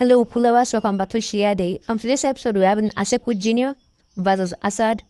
Hello, Pulawas. Welcome back to Shile Day. On today's episode, we have an Asiku Jr. versus Hazzard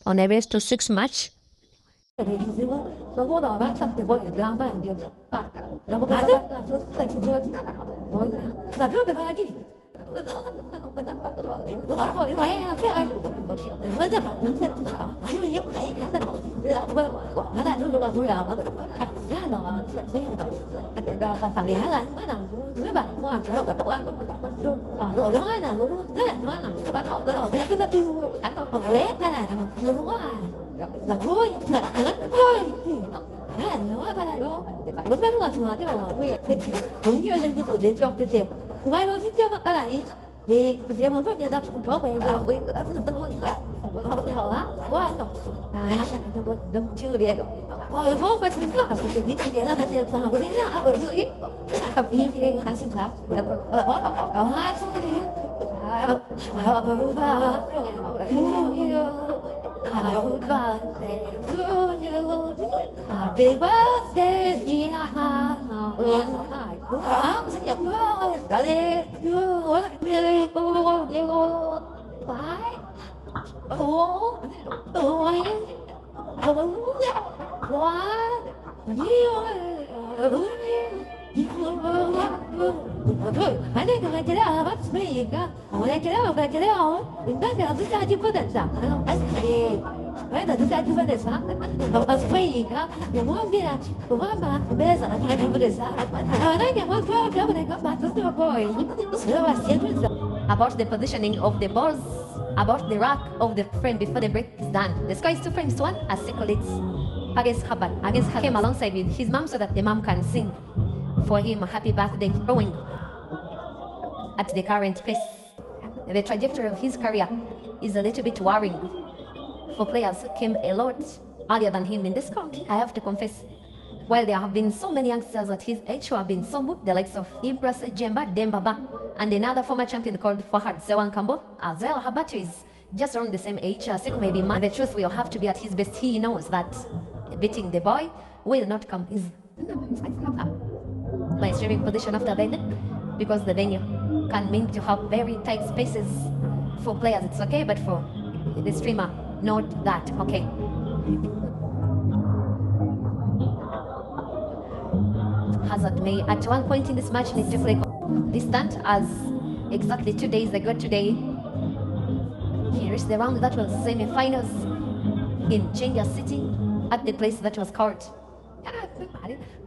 on a best of 6 match. Thì chị muốn tốt như ta cũng có về là quý đã từng tân hơn cả họ bị họ á quá rồi đừng chưa biết rồi vô cái thứ là phải đi cái là phải tiền sao cái là ở dưới tập đi thì khá xinh xắn ở hai số đi Happy birthday, dear sinh nhật đã đi about the positioning of the balls, about the rack of the frame before the break is done. The score is 2 frames to 1 as Asiku leads against Hazzard. Against Hazzard came alongside with his mom so that the mom can sing for him a happy birthday, throwing at the current pace. The trajectory of his career is a little bit worrying for players who came a lot earlier than him in this country, I have to confess. While there have been so many youngsters at his age who have been so good, the likes of Impress Jemba Dembaba and another former champion called Fahad Sewan Kambo, as well, Habatu is just around the same age. Asiku may be man. The truth will have to be at his best. He knows that beating the boy will not come easy. My streaming position after venue, because the venue can mean to have very tight spaces for players. It's okay, but for the streamer, not that. Okay. Hazzard may at one point in this match need to play distant, as exactly 2 days ago today he reached the round that was semi-finals in Chengia City at the place that was called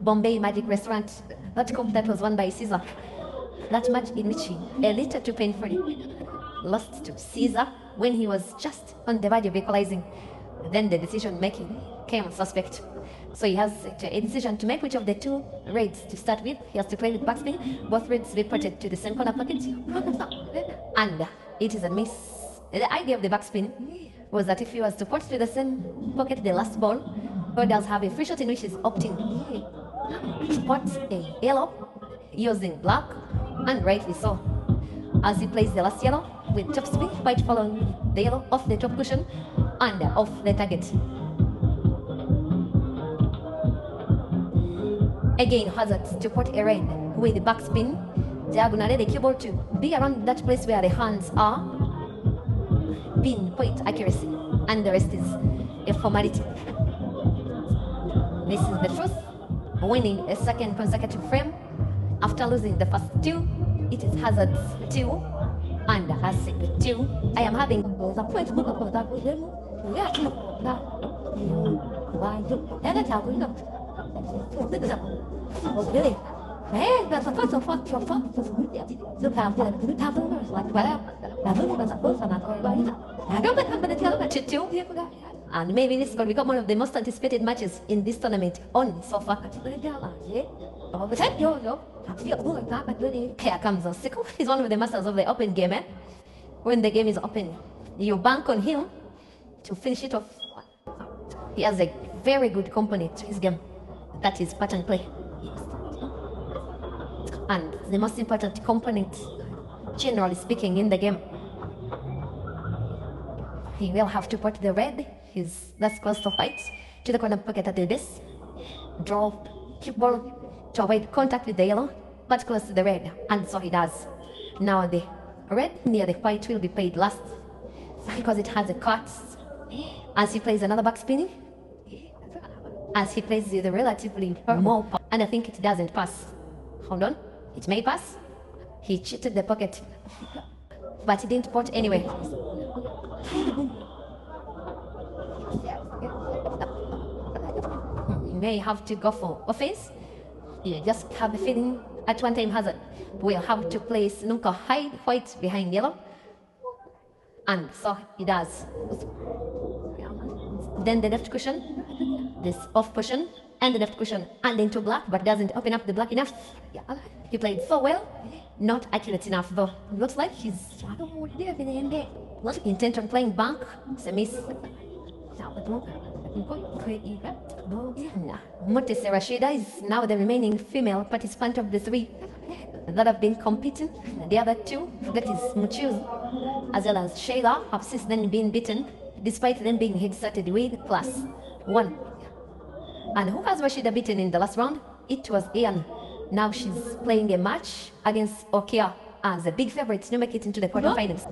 Bombay Magic Restaurant, that cup that was won by Caesar. That match in which he a little too painfully lost to Caesar when he was just on the verge of equalizing. Then the decision making came suspect. So he has a decision to make which of the two raids to start with. He has to play with backspin. Both raids reported to the same corner pocket. And it is a miss. The idea of the backspin was that if he was to put to the same pocket the last ball, he does have a free shot in which he's opting to put a yellow using black, and rightly so, as he plays the last yellow with top spin, quite following the yellow off the top cushion and off the target. Again, Hazzard to put a red with the backspin, diagonally the keyboard to be around that place where the hands are, pinpoint accuracy, and the rest is a formality. This is the truth. Winning a second consecutive frame after losing the first two. It is Hazzard's 2 and Asiku 2. I am having and maybe this is going to become one of the most anticipated matches in this tournament on so far. Here comes Asiku. He's one of the masters of the open game. When the game is open, you bank on him to finish it off. He has a very good component to his game. That is pattern play. And the most important component, generally speaking, in the game. He will have to put the red, that's close to fight, to the corner pocket at the base. Draw, keep ball to avoid contact with the yellow, but close to the red, and so he does. Now the red near the white will be played last because it has a cut. As he plays another back spinning, as he plays the relatively more, and I think it doesn't pass. Hold on, it may pass. He cheated the pocket, but he didn't pot anyway. You may have to go for offense. You just have a feeling at one time Hazzard will have to play snooker hide white behind yellow. And so he does. Then the left cushion, this off cushion, and the left cushion, and into black, but doesn't open up the black enough. He played so well, not accurate enough though. Looks like he's intent on playing back. It's a miss. Mutesi Rashida is now the remaining female participant of the three that have been competing. The other two, that is Muchuz, as well as Shile, have since then been beaten, despite them being head-started with +1. And who has Rashida beaten in the last round? It was Ian. Now she's playing a match against Okia as a big favorite to make it into the quarterfinals.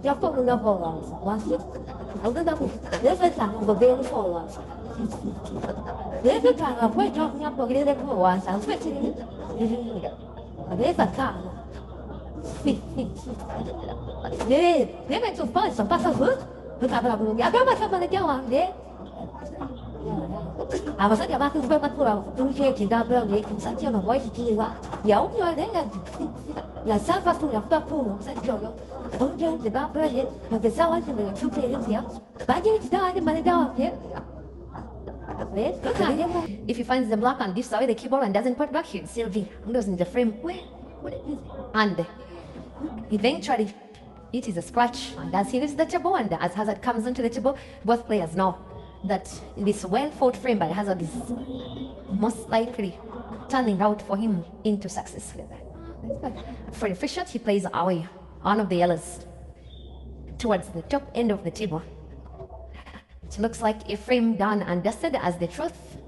À mà sách nhà ba cứ bắt đầu tôi chơi chỉ đào bèo vậy cũng sách cho nó quay chỉ quá giấu rồi đấy là sao bắt tôi đọc bắt tôi sách rồi không chơi thì ba bèo vậy mà tại sao anh thì mình chụp lên gì á ba chơi chỉ đào thì mà đào thế. If he finds the black and dips away the keyboard and doesn't put back, he'll still be losing the frame. And eventually, it is a scratch. And as he leaves the table and as Hazzard comes onto the table, both players know that this well-fought frame by Hazzard is most likely turning out for him into success. For the first shot, he plays away one of the yellows towards the top end of the table. It looks like a frame done and dusted, as the truth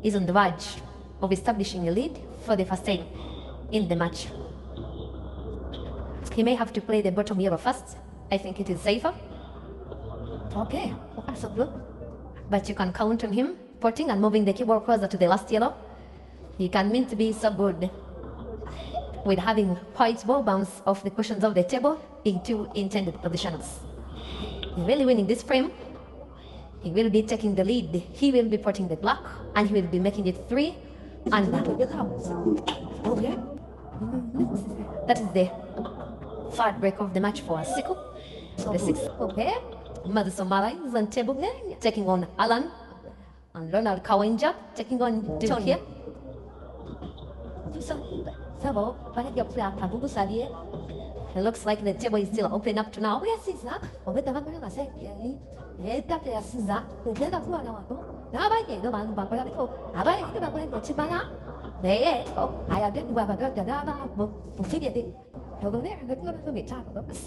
is on the verge of establishing a lead for the first time in the match. He may have to play the bottom yellow first. I think it is safer. Okay, so good. But you can count on him potting and moving the keyboard closer to the last yellow. He can mean to be so good with having white ball bounce off the cushions of the table in two intended positions. He's really winning this frame. He will be taking the lead. He will be potting the black, and he will be making it 3 and okay. That is the third break of the match for Asiku. The sixth. Okay. Mother Somala is on table there, taking on Alan, and Ronald Kawenja taking on Tony. It looks like the table is still open up to now.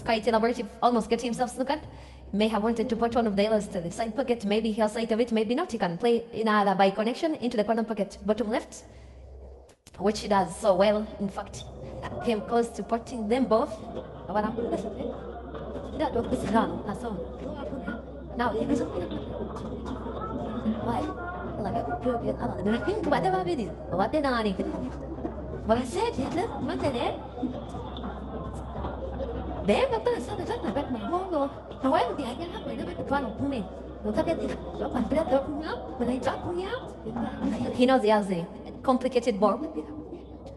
Quite elaborative, almost getting himself snookered. May have wanted to put one of the yellows to the side pocket. Maybe he'll sight of it, maybe not. He can play in either by connection into the corner pocket, bottom left, which he does so well. In fact, came close to putting them both. Now, he knows he has a complicated board.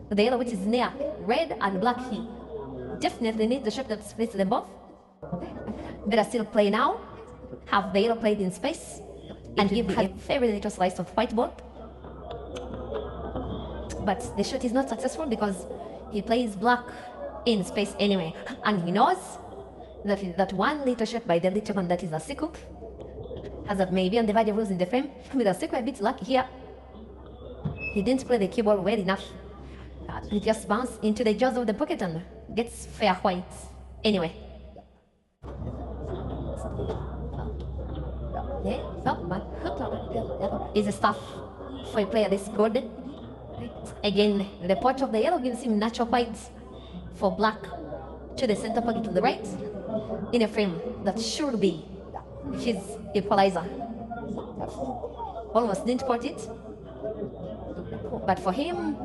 The yellow, which is near red and black, he definitely needs the shot that splits them both. Better still play now. Have the yellow played in space and give a very little slice of white board. But the shot is not successful because he plays black in space anyway, and he knows that one little shot by the little one that is Asiku has that maybe on the value rules in the frame. With Asiku a bit lucky here, he didn't play the keyboard well enough. He just bounced into the jaws of the pocket and gets fair white anyway. Is a stuff for a player this good. Again, the pot of the yellow gives him natural white for black. to the center pocket to the right in a frame that should be his equalizer. Almost didn't put it, but for him,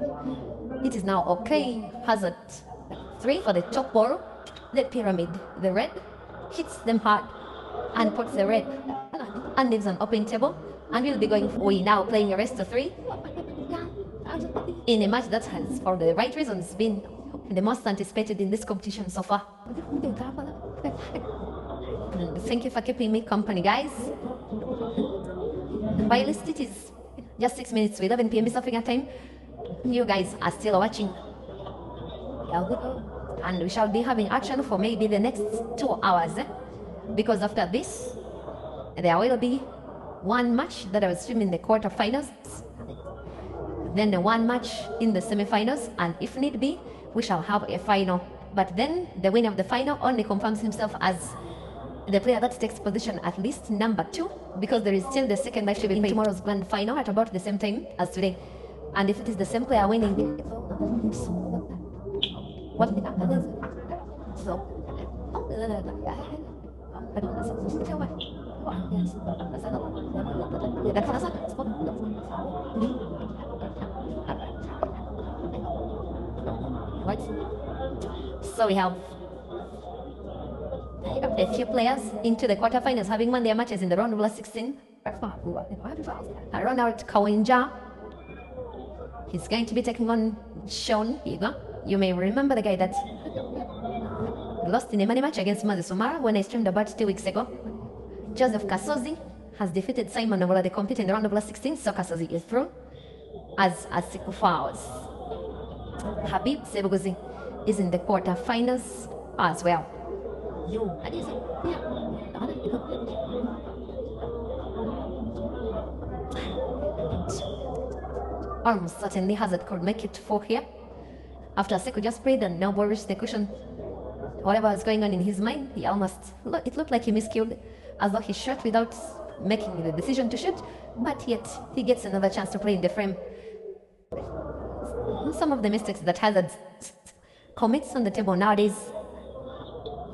it is now okay. Hazzard 3 for the top ball. The pyramid, the red, hits them hard and puts the red and leaves an open table. And we'll be going, we now playing a rest of 3 in a match that has, for the right reasons, been the most anticipated in this competition so far. And thank you for keeping me company, guys. While it is just 6 minutes to 11 p.m. East African time, you guys are still watching. And we shall be having action for maybe the next 2 hours. Because after this, there will be one match that I will stream in the quarterfinals, then the one match in the semifinals, and if need be, we shall have a final. But then the winner of the final only confirms himself as the player that takes position at least number 2, because there is still the second match to be played tomorrow's grand final at about the same time as today. And if it is the same player winning, what so we have a few players into the quarterfinals having won their matches in the round of last 16. Ronald Kawinja, he's going to be taking on Sean Higa. You may remember the guy that lost in a money match against Mazi Sumara when I streamed about 2 weeks ago. Joseph Kasozi has defeated Simon Novola. They compete in the round of last 16, so Kasozi is through as Asiku Jr. Habib Sebuguzi is in the quarterfinals as well. Almost certainly Hazzard could make it 4 here. After Asiku just prayed and now reached the cushion. Whatever was going on in his mind, he almost, it looked like he miskilled, as though he shot without making the decision to shoot, but yet he gets another chance to play in the frame. Some of the mistakes that Hazzard commits on the table nowadays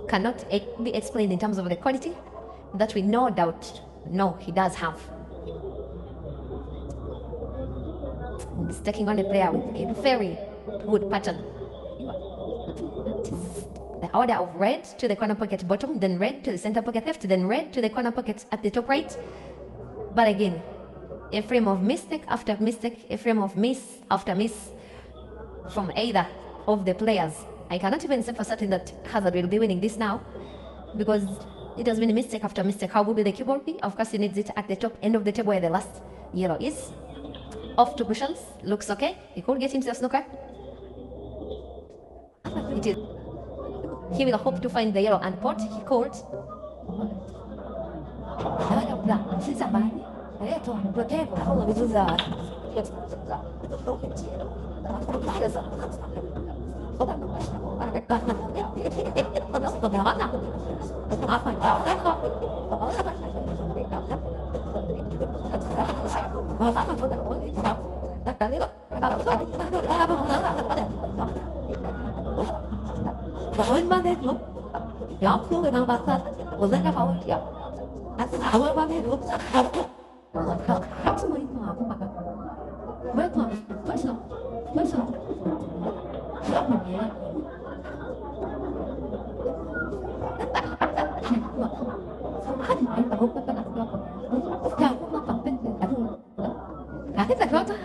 cannot be explained in terms of the quality that we no doubt know he does have. He's taking on a player with a very good pattern. The order of red to the corner pocket bottom, then red to the center pocket left, then red to the corner pocket at the top right. But again, a frame of mistake after mistake, a frame of miss after miss from either of the players. I cannot even say for certain that Hazzard will be winning this now, because it has been mistake after mistake. How will be the keyboard be? Of course, he needs it at the top end of the table where the last yellow is. Off 2 cushions, looks okay. He could get himself snooker. It is. He will hope to find the yellow and pot. He could.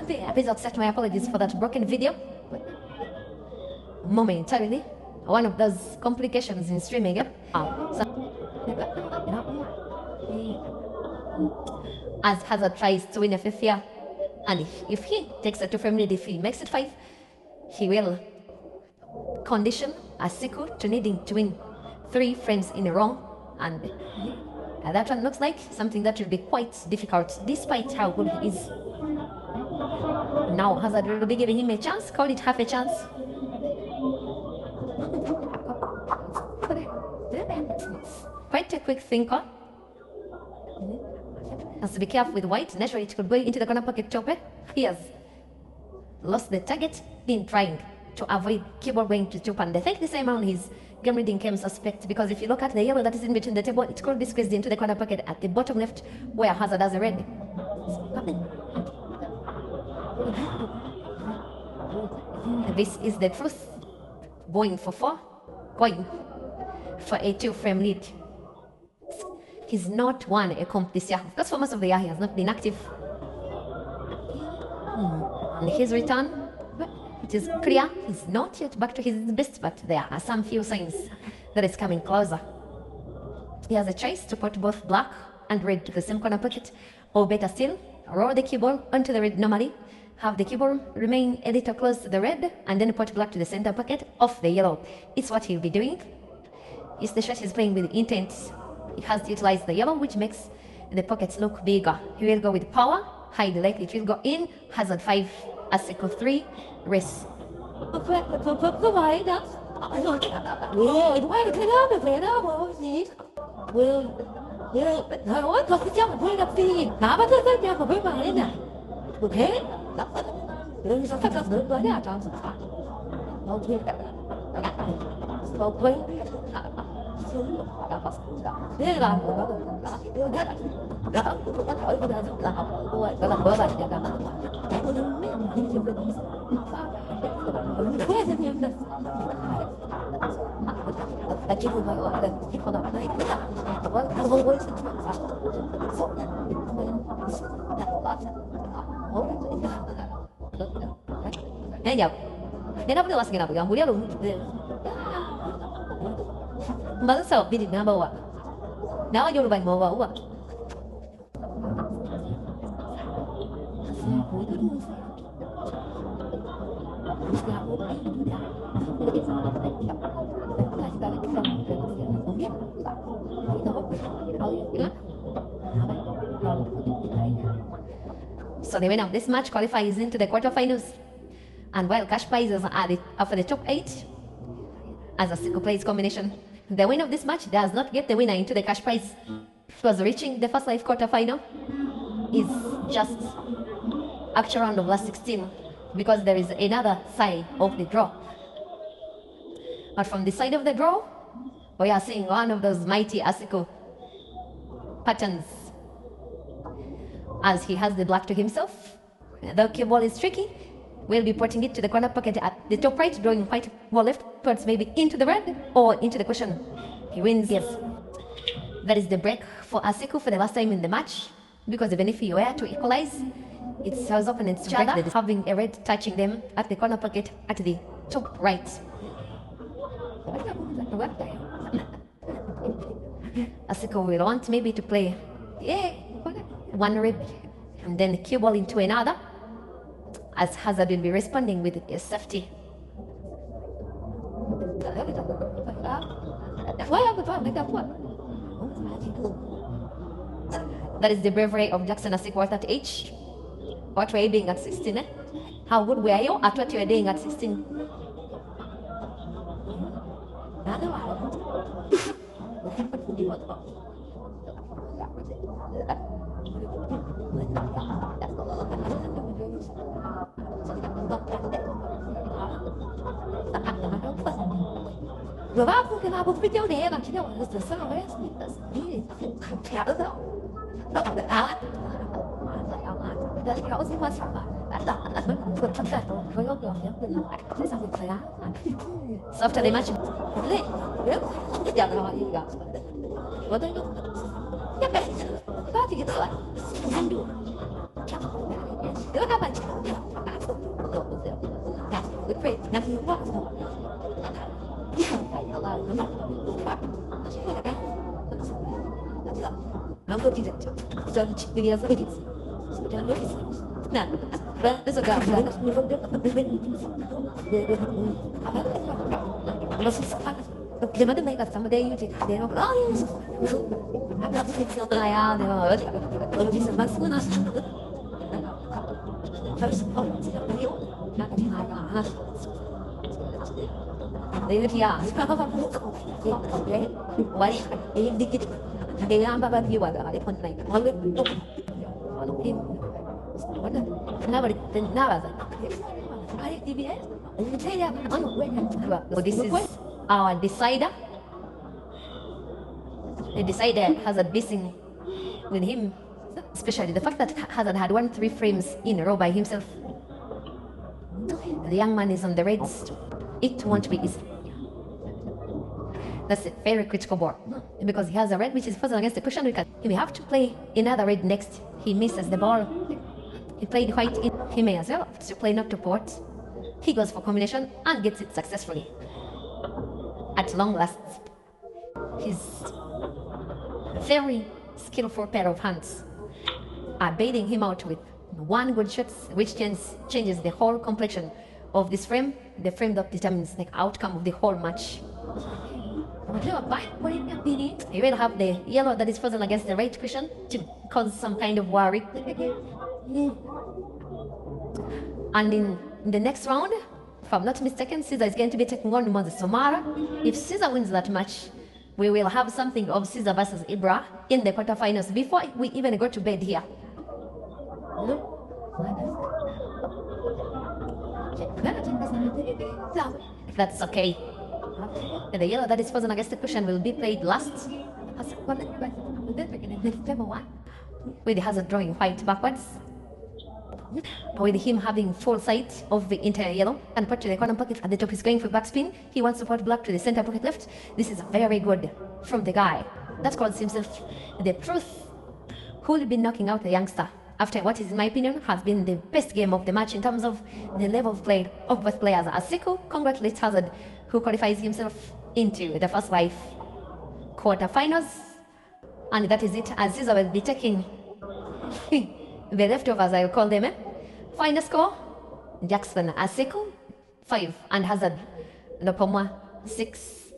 The episode set. My apologies for that broken video. Momentarily, one of those complications in streaming. As Hazzard tries to win a 5th here, and if he takes a 2-frame lead, if he makes it 5, he will condition Asiku to needing to win 3 frames in a row, and that one looks like something that will be quite difficult, despite how good he is. Now Hazzard will be giving him a chance, call it half a chance. Quite a quick thinker. Has to be careful with white. Naturally, it could go into the corner pocket chopper. He has lost the target, been trying to avoid keyboard going to chop, and I think the same round he's game reading came suspect because if you look at the yellow that is in between the table, it could be squeezed into the corner pocket at the bottom left where Hazzard has a red. This is the truth. Going for 4, going for a 2-frame lead. He's not won a comp this year. Because for most of the year he has not been active. And his return, it is clear he's not yet back to his best, but there are some few signs that it's coming closer. He has a choice to put both black and red to the same corner pocket, or better still, roll the cue ball onto the red normally, have the cue ball remain a little close to the red, and then put black to the center pocket off the yellow. It's what he'll be doing. It's the shot he's playing with intent. He has to utilize the yellow, which makes the pockets look bigger. He will go with power, hide likely it will go in, Hazzard 5, Asiku 3, race. Thế nhập thế nó vẫn là yang mulia luôn mà sao bị định nào à nó vô bài mồ vào à So the winner of this match qualifies into the quarterfinals. And while cash prizes are for the top 8, as a single place combination, the winner of this match does not get the winner into the cash prize. Because reaching the first life quarterfinal is just actual round of last 16, because there is another side of the draw. But from the side of the draw, we are seeing one of those mighty Asiku patterns, as he has the black to himself. The cue ball is tricky. We'll be putting it to the corner pocket at the top right, drawing white ball left towards maybe into the red or into the cushion. He wins. Yes. That is the break for Asiku for the last time in the match, because even if he were to equalize, it's his opponents to break the having a red touching them at the corner pocket at the top right. Asiku will want maybe to play one red and then cue ball into another, as Hazzard will be responding with a safety. That is the bravery of Jackson Asiku at that age. What were you doing at 16? Eh? How good were you at what you were doing at 16? So after the match, our decider. The decider has a missing with him, especially the fact that Hazzard had won 3 frames in a row by himself. The young man is on the reds. It won't be easy. That's a very critical board because he has a red which is further against the cushion. He may have to play another red next. He misses the ball. He played white in. He may as well have to play not to port. He goes for combination and gets it successfully. At long last, his very skillful pair of hands are bailing him out with one good shot, which changes the whole complexion of this frame, the frame that determines the outcome of the whole match. You will have the yellow that is frozen against the right cushion to cause some kind of worry. And in the next round, if I'm not mistaken, Caesar is going to be taking on Moses Somara. If Caesar wins that match, we will have something of Caesar versus Ibra in the quarterfinals before we even go to bed here. If that's okay. The yellow that is frozen against the cushion will be played last. With the Hazzard drawing white backwards. With him having full sight of the entire yellow and put to the corner pocket at the top. He's going for backspin. He wants to put black to the center pocket left. This is very good from the guy. That calls himself the truth. Who will be knocking out the youngster after what is, in my opinion, has been the best game of the match in terms of the level of play of both players. Asiku congratulates Hazzard, who qualifies himself into the first 5 quarterfinals. And that is it, as Caesar will be taking the leftovers, I'll call them. Final score, Jackson Asiku 5 and Hazzard Lopomwa 6.